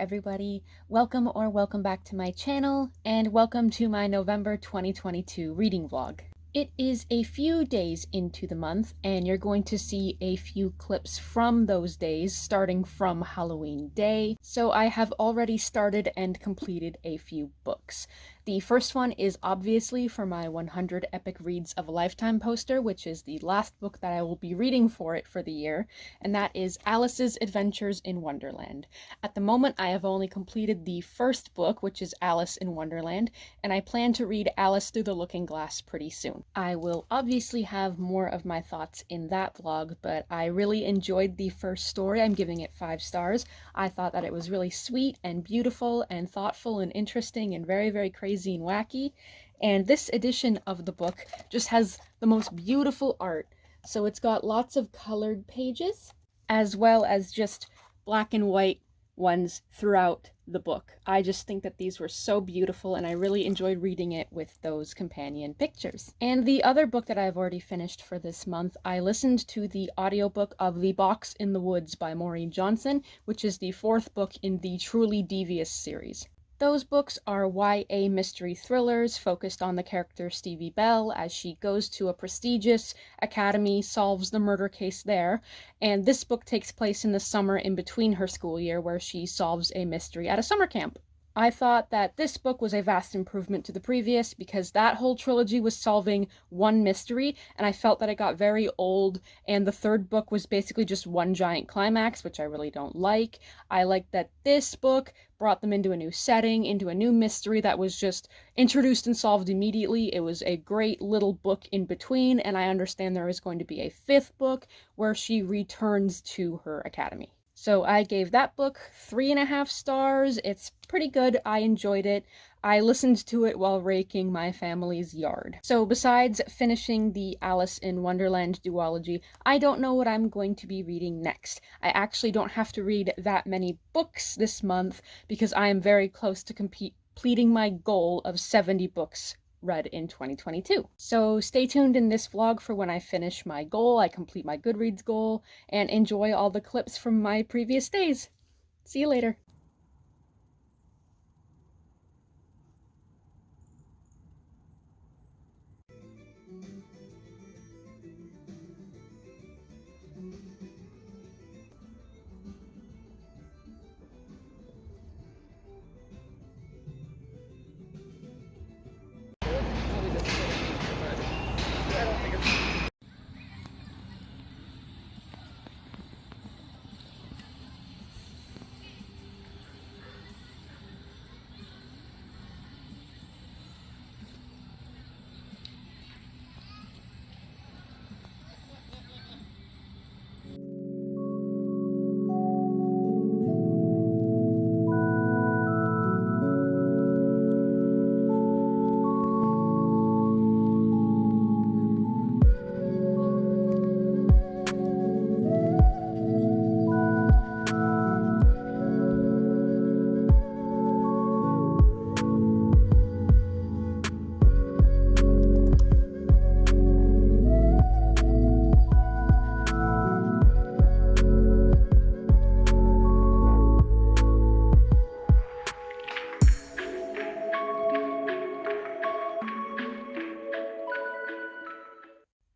everybody. Welcome back to my channel, and welcome to my November 2022 reading vlog. It is a few days into the month, and you're going to see a few clips from those days, starting from Halloween Day. So I have already started and completed a few books. The first one is obviously for my 100 Epic Reads of a Lifetime poster, which is the last book that I will be reading for it for the year, and that is Alice's Adventures in Wonderland. At the moment, I have only completed the first book, which is Alice in Wonderland, and I plan to read Alice Through the Looking Glass pretty soon. I will obviously have more of my thoughts in that vlog, but I really enjoyed the first story. I'm giving it 5 stars. I thought that it was really sweet and beautiful and thoughtful and interesting and very, very crazy and wacky. And this edition of the book just has the most beautiful art. So it's got lots of colored pages, as well as just black and white ones throughout the book. I just think that these were so beautiful, and I really enjoyed reading it with those companion pictures. And the other book that I've already finished for this month, I listened to the audiobook of The Box in the Woods by Maureen Johnson, which is the 4th book in the Truly Devious series. Those books are YA mystery thrillers focused on the character Stevie Bell as she goes to a prestigious academy, solves the murder case there, and this book takes place in the summer in between her school year where she solves a mystery at a summer camp. I thought that this book was a vast improvement to the previous because that whole trilogy was solving one mystery, and I felt that it got very old, and the 3rd book was basically just one giant climax, which I really don't like. I like that this book brought them into a new setting, into a new mystery that was just introduced and solved immediately. It was a great little book in between, and I understand there is going to be a 5th book where she returns to her academy. So I gave that book 3.5 stars. It's pretty good. I enjoyed it. I listened to it while raking my family's yard. So besides finishing the Alice in Wonderland duology, I don't know what I'm going to be reading next. I actually don't have to read that many books this month because I am very close to completing my goal of 70 books read in 2022. So stay tuned in this vlog for when I finish my goal, I complete my Goodreads goal, and enjoy all the clips from my previous days. See you later.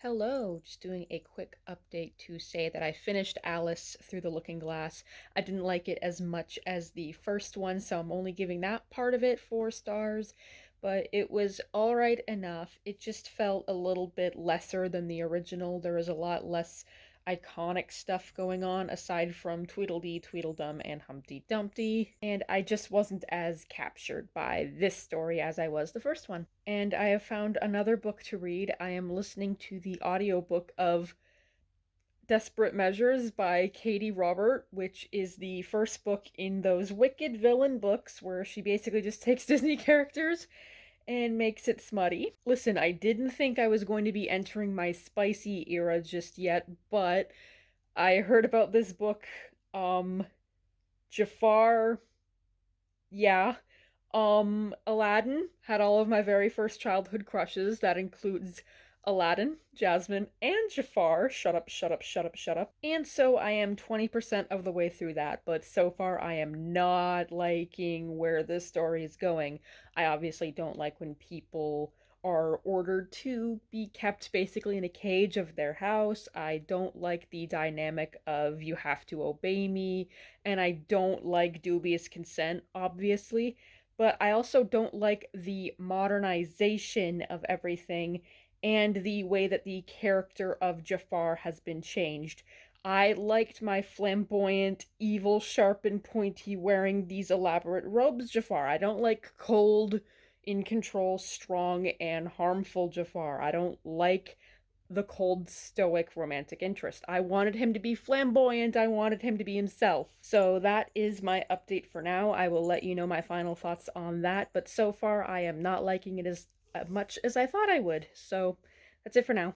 Hello, just doing a quick update to say that I finished Alice Through the Looking Glass. I didn't like it as much as the first one, so I'm only giving that part of it 4 stars, but it was alright enough. It just felt a little bit lesser than the original. There was a lot less iconic stuff going on aside from Tweedledee, Tweedledum, and Humpty Dumpty, and I just wasn't as captured by this story as I was the first one. And I have found another book to read. I am listening to the audiobook of Desperate Measures by Katee Robert, which is the first book in those Wicked Villain books where she basically just takes Disney characters and makes it smutty. Listen, I didn't think I was going to be entering my spicy era just yet, but I heard about this book, Jafar, yeah, Aladdin had all of my very first childhood crushes. That includes Aladdin, Jasmine, and Jafar. Shut up, shut up, shut up, shut up. And so I am 20% of the way through that, but so far I am not liking where this story is going. I obviously don't like when people are ordered to be kept basically in a cage of their house. I don't like the dynamic of you have to obey me, and I don't like dubious consent, obviously. But I also don't like the modernization of everything and the way that the character of Jafar has been changed. I liked my flamboyant, evil, sharp, and pointy wearing these elaborate robes Jafar. I don't like cold, in control, strong, and harmful Jafar. I don't like the cold, stoic romantic interest. I wanted him to be flamboyant, I wanted him to be himself. So that is my update for now. I will let you know my final thoughts on that, but so far I am not liking it as much as I thought I would. So that's it for now.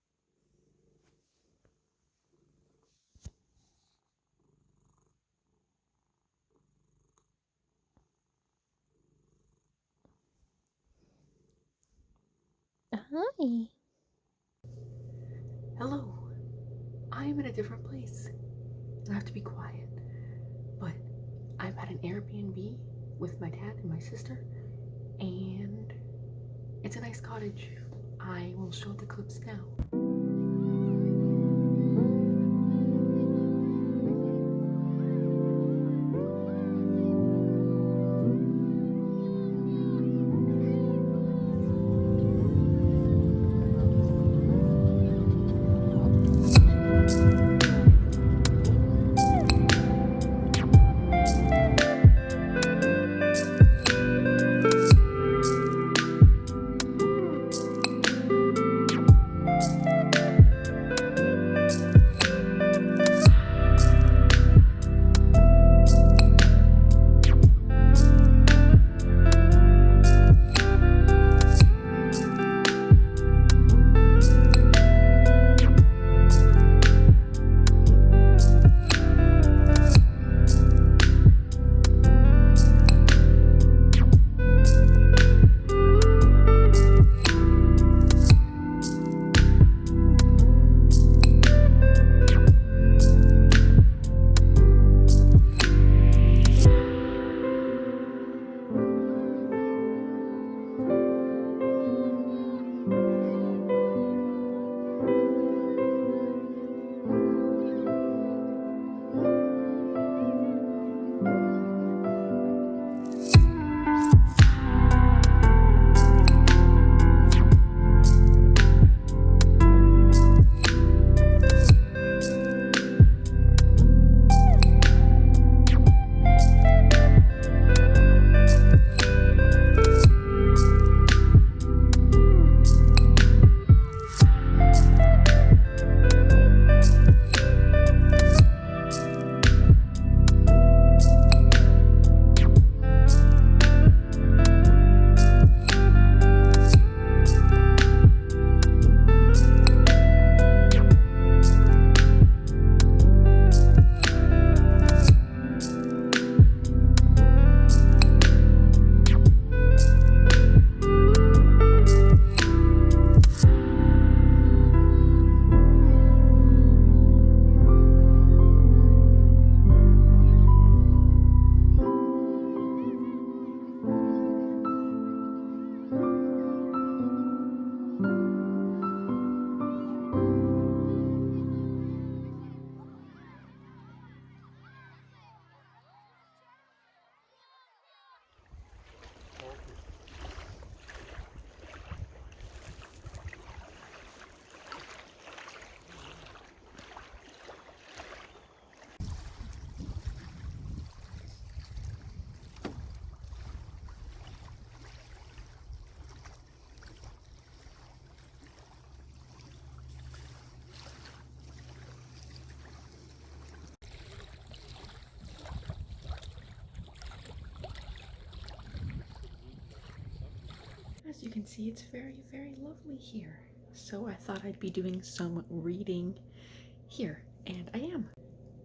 Hi. Hello. I am in a different place. I have to be quiet. But I'm at an Airbnb with my dad and my sister, and it's a nice cottage. I will show the clips now. As you can see, it's very, very lovely here. So I thought I'd be doing some reading here, and I am.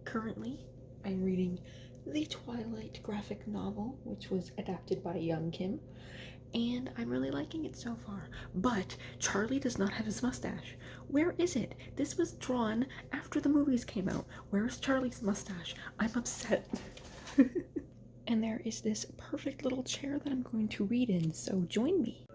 Currently, I'm reading the Twilight graphic novel, which was adapted by Young Kim, and I'm really liking it so far. But Charlie does not have his mustache. Where is it? This was drawn after the movies came out. Where is Charlie's mustache? I'm upset. And there is this perfect little chair that I'm going to read in, so join me.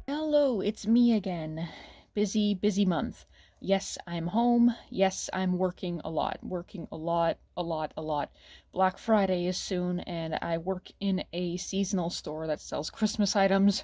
Hello, it's me again. Busy month. Yes, I'm home. Yes, I'm working a lot. A lot. Black Friday is soon, and I work in a seasonal store that sells Christmas items.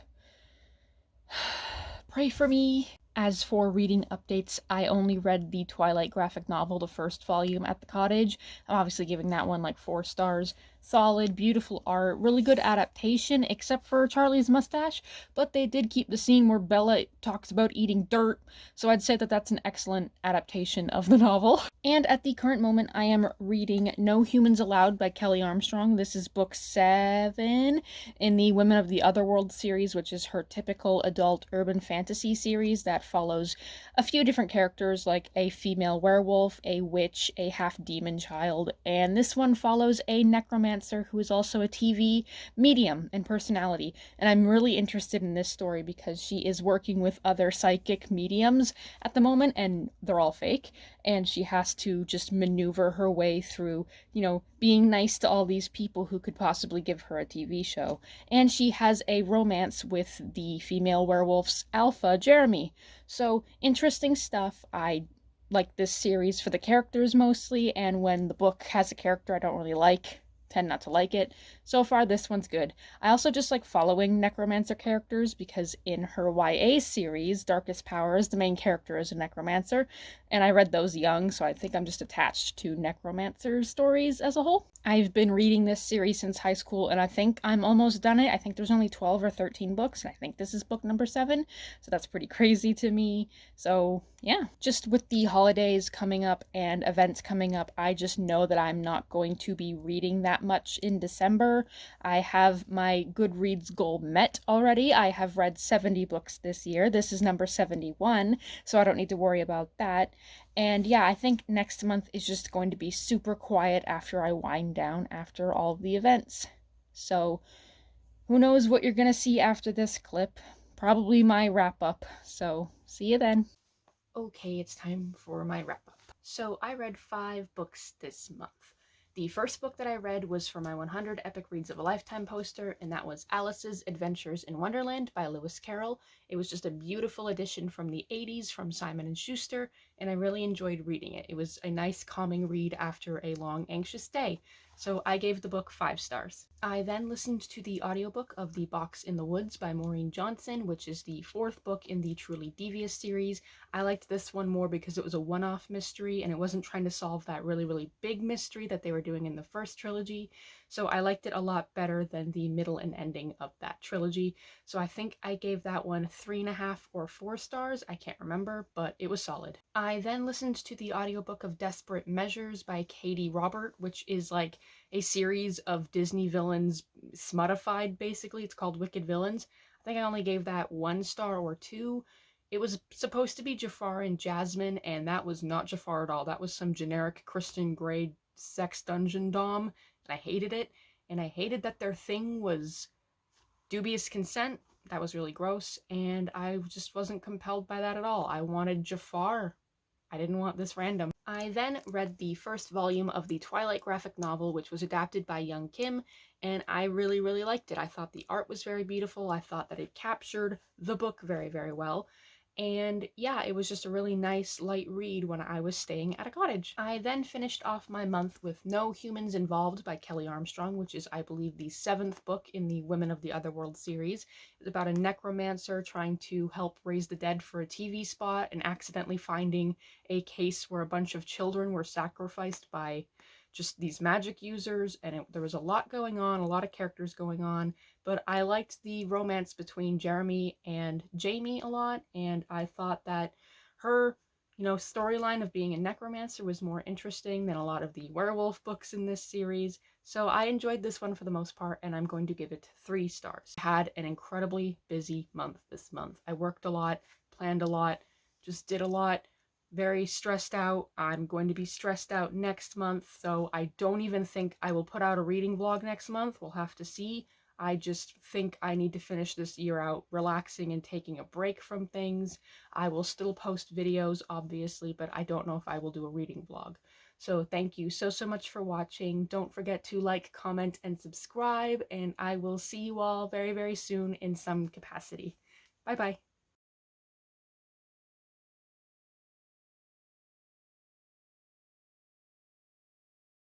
Pray for me. As for reading updates, I only read the Twilight graphic novel, the first volume, at the Cottage. I'm obviously giving that one like 4 stars. Solid, beautiful art, really good adaptation, except for Charlie's mustache, but they did keep the scene where Bella talks about eating dirt, so I'd say that that's an excellent adaptation of the novel. And at the current moment, I am reading No Humans Allowed by Kelley Armstrong. This is book 7 in the Women of the Otherworld series, which is her typical adult urban fantasy series that follows a few different characters, like a female werewolf, a witch, a half-demon child, and this one follows a necromancer who is also a TV medium and personality. And I'm really interested in this story because she is working with other psychic mediums at the moment, and they're all fake, and she has to just maneuver her way through, being nice to all these people who could possibly give her a TV show. And she has a romance with the female werewolf's alpha, Jeremy. So, interesting stuff. I like this series for the characters mostly, and when the book has a character I don't really like, tend not to like it. So far, this one's good. I also just like following necromancer characters because in her YA series, Darkest Powers, the main character is a necromancer, and I read those young, so I think I'm just attached to necromancer stories as a whole. I've been reading this series since high school, and I think I'm almost done it. I think there's only 12 or 13 books, and I think this is book number 7, so that's pretty crazy to me. So, yeah, just with the holidays coming up and events coming up, I just know that I'm not going to be reading that much in December. I have my Goodreads goal met already. I have read 70 books this year. This is number 71, so I don't need to worry about that. And yeah, I think next month is just going to be super quiet after I wind down after all the events. So, who knows what you're gonna see after this clip? Probably my wrap up. So, see you then. Okay, it's time for my wrap up. So, I read 5 books this month. The first book that I read was for my 100 Epic Reads of a Lifetime poster, and that was Alice's Adventures in Wonderland by Lewis Carroll. It was just a beautiful edition from the 80s from Simon & Schuster, and I really enjoyed reading it. It was a nice, calming read after a long, anxious day. So I gave the book 5 stars. I then listened to the audiobook of The Box in the Woods by Maureen Johnson, which is the 4th book in the Truly Devious series. I liked this one more because it was a one-off mystery and it wasn't trying to solve that really, really big mystery that they were doing in the first trilogy. So I liked it a lot better than the middle and ending of that trilogy. So I think I gave that one 3.5 or 4 stars. I can't remember, but it was solid. I then listened to the audiobook of Desperate Measures by Katee Robert, which is like a series of Disney villains smuttified, basically. It's called Wicked Villains. I think I only gave that 1 star or 2. It was supposed to be Jafar and Jasmine, and that was not Jafar at all. That was some generic Christian Grey sex dungeon dom, and I hated it. And I hated that their thing was dubious consent. That was really gross, and I just wasn't compelled by that at all. I wanted Jafar. I didn't want this random. I then read the first volume of the Twilight graphic novel, which was adapted by Young Kim, and I really, really liked it. I thought the art was very beautiful. I thought that it captured the book very, very well. And yeah, it was just a really nice, light read when I was staying at a cottage. I then finished off my month with No Humans Involved by Kelley Armstrong, which is, I believe, the 7th book in the Women of the Otherworld series. It's about a necromancer trying to help raise the dead for a TV spot and accidentally finding a case where a bunch of children were sacrificed by just these magic users, and there was a lot going on, a lot of characters going on, but I liked the romance between Jeremy and Jamie a lot, and I thought that her, storyline of being a necromancer was more interesting than a lot of the werewolf books in this series, so I enjoyed this one for the most part, and I'm going to give it 3 stars. I had an incredibly busy month this month. I worked a lot, planned a lot, just did a lot, very stressed out. I'm going to be stressed out next month, so I don't even think I will put out a reading vlog next month. We'll have to see. I just think I need to finish this year out relaxing and taking a break from things. I will still post videos, obviously, but I don't know if I will do a reading vlog. So thank you so much for watching. Don't forget to like, comment, and subscribe, and I will see you all very, very soon in some capacity. Bye bye.